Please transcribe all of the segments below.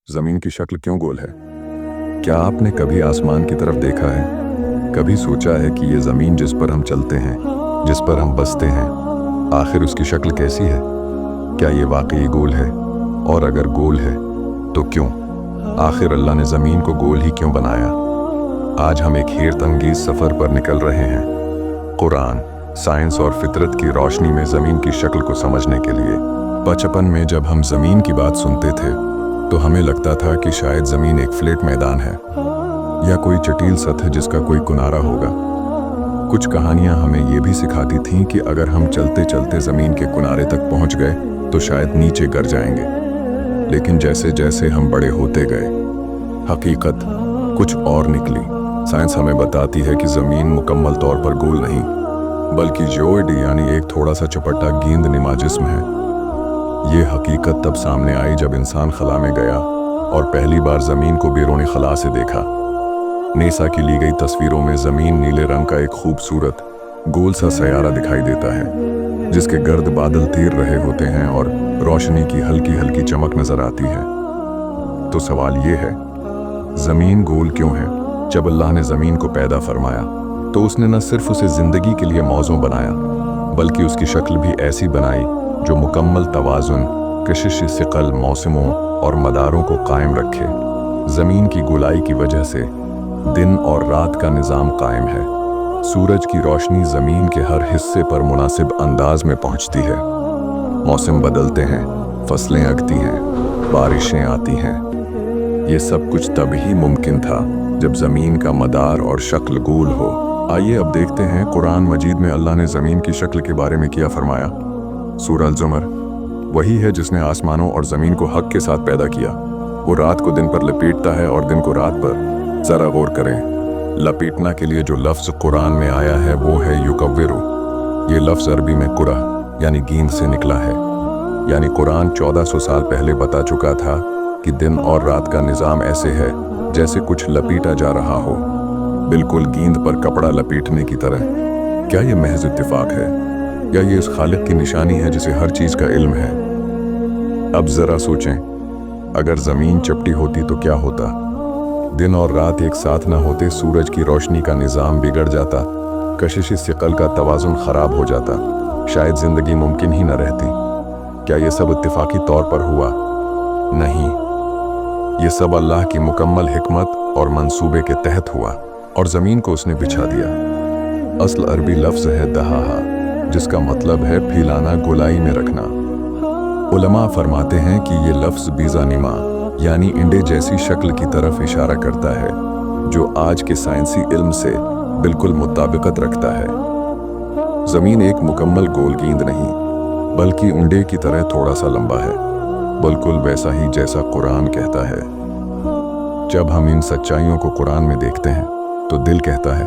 ज़मीन की शक्ल क्यों गोल है? क्या आपने कभी आसमान की तरफ देखा है? कभी सोचा है कि ये ज़मीन जिस पर हम चलते हैं, जिस पर हम बसते हैं, आखिर उसकी शक्ल कैसी है? क्या ये वाकई गोल है? और अगर गोल है तो क्यों? आखिर अल्लाह ने ज़मीन को गोल ही क्यों बनाया? आज हम एक हैरत अंगेज़ सफ़र पर निकल रहे हैं। कुरान, साइंस और फितरत की रोशनी में ज़मीन की शक्ल को समझने के लिए। बचपन में जब हम ज़मीन की बात सुनते थे तो हमें लगता था कि शायद ज़मीन एक फ्लैट मैदान है या कोई जटिल सतह जिसका कोई किनारा होगा। कुछ कहानियां हमें ये भी सिखाती थीं कि अगर हम चलते चलते ज़मीन के किनारे तक पहुंच गए तो शायद नीचे गिर जाएंगे। लेकिन जैसे जैसे हम बड़े होते गए, हकीकत कुछ और निकली। साइंस हमें बताती है कि ज़मीन मुकम्मल तौर पर गोल नहीं, बल्कि ज्योइड यानी एक थोड़ा सा चपटा गेंद नुमा जिस्म है। ये हकीकत तब सामने आई जब इंसान खला में गया और पहली बार ज़मीन को बैरूनी खला से देखा। नेसा की ली गई तस्वीरों में ज़मीन नीले रंग का एक खूबसूरत गोल सा सयारा दिखाई देता है, जिसके गर्द बादल तैर रहे होते हैं और रोशनी की हल्की हल्की चमक नजर आती है। तो सवाल ये है, ज़मीन गोल क्यों है? जब अल्लाह ने ज़मीन को पैदा फरमाया तो उसने न सिर्फ उसे ज़िंदगी के लिए मौजू बनाया, बल्कि उसकी शक्ल भी ऐसी बनाई जो मुकम्मल तवाज़ुन, कशिश सिक़ल, मौसमों और मदारों को कायम रखे। ज़मीन की गोलाई की वजह से दिन और रात का निज़ाम कायम है। सूरज की रोशनी ज़मीन के हर हिस्से पर मुनासिब अंदाज में पहुंचती है। मौसम बदलते हैं, फसलें अगती हैं, बारिशें आती हैं। ये सब कुछ तभी मुमकिन था जब ज़मीन का मदार और शक्ल गोल हो। आइए अब देखते हैं कुरान मजीद में अल्लाह ने ज़मीन की शक्ल के बारे में क्या फरमाया। सूरह अल-ज़ुमर वही है जिसने आसमानों और ज़मीन को हक के साथ पैदा किया। वो रात को दिन पर लपेटता है और दिन को रात पर। ज़रा गौर करें, लपेटना के लिए जो लफ्ज़ कुरान में आया है वो है युकव्विरु। ये लफ्ज़ अरबी में कुरा यानी गेंद से निकला है। यानी कुरान 1400 साल पहले बता चुका था कि दिन और रात का निज़ाम ऐसे है जैसे कुछ लपेटा जा रहा हो, बिल्कुल गेंद पर कपड़ा लपेटने की तरह। क्या ये महज इत्तिफाक है या ये इस खालिक की निशानी है जिसे हर चीज़ का इल्म है? अब ज़रा सोचें, अगर ज़मीन चपटी होती तो क्या होता? दिन और रात एक साथ ना होते, सूरज की रोशनी का निज़ाम बिगड़ जाता, कशिश सिक़ल का तवाज़ुन ख़राब हो जाता, शायद ज़िंदगी मुमकिन ही न रहती। क्या ये सब इत्तिफाकी तौर पर हुआ? नहीं, ये सब अल्लाह की मुकम्मल हिकमत और मंसूबे के तहत हुआ और ज़मीन को उसने बिछा दिया। असल अरबी लफ्ज़ है दहाहा, जिसका मतलब है फैलाना, गोलाई में रखना। उलमा फरमाते हैं कि ये लफ्ज़ बीज़ानिमा यानी इंडे जैसी शक्ल की तरफ इशारा करता है, जो आज के साइंसी इल्म से बिल्कुल मुताबिकत रखता है। ज़मीन एक मुकम्मल गोल गेंद नहीं, बल्कि इंडे की तरह थोड़ा सा लंबा है, बिल्कुल वैसा ही जैसा कुरान कहता है। जब हम इन सच्चाइयों को कुरान में देखते हैं तो दिल कहता है,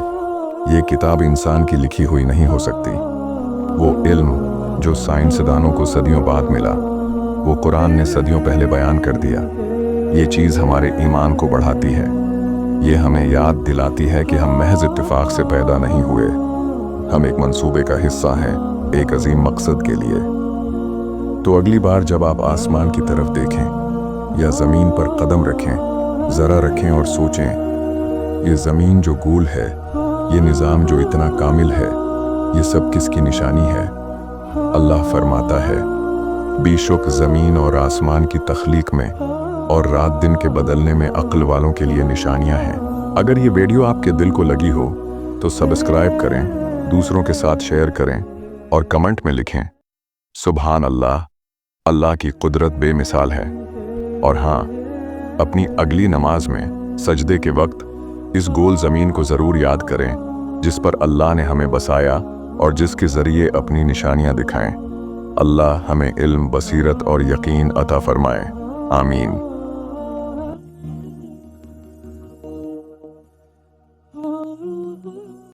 ये किताब इंसान की लिखी हुई नहीं हो सकती। वो इल्म जो साइंसदानों को सदियों बाद मिला, वो कुरान ने सदियों पहले बयान कर दिया। ये चीज़ हमारे ईमान को बढ़ाती है। ये हमें याद दिलाती है कि हम महज इत्तिफाक से पैदा नहीं हुए, हम एक मंसूबे का हिस्सा हैं, एक अजीम मकसद के लिए। तो अगली बार जब आप आसमान की तरफ देखें या ज़मीन पर कदम रखें, ज़रा रखें और सोचें, ये ज़मीन जो गोल है, ये निज़ाम जो इतना कामिल है, ये सब किसकी निशानी है? अल्लाह फरमाता है, बेशक ज़मीन और आसमान की तख्लीक में और रात दिन के बदलने में अक्ल वालों के लिए निशानियां हैं। अगर ये वीडियो आपके दिल को लगी हो तो सब्सक्राइब करें, दूसरों के साथ शेयर करें और कमेंट में लिखें, सुभान अल्लाह, अल्लाह की कुदरत बेमिसाल है। और हाँ, अपनी अगली नमाज में सजदे के वक्त इस गोल ज़मीन को ज़रूर याद करें जिस पर अल्लाह ने हमें बसाया और जिसके ज़रिए अपनी निशानियां दिखाएं। अल्लाह हमें इल्म, बसीरत और यकीन अता फरमाए। आमीन।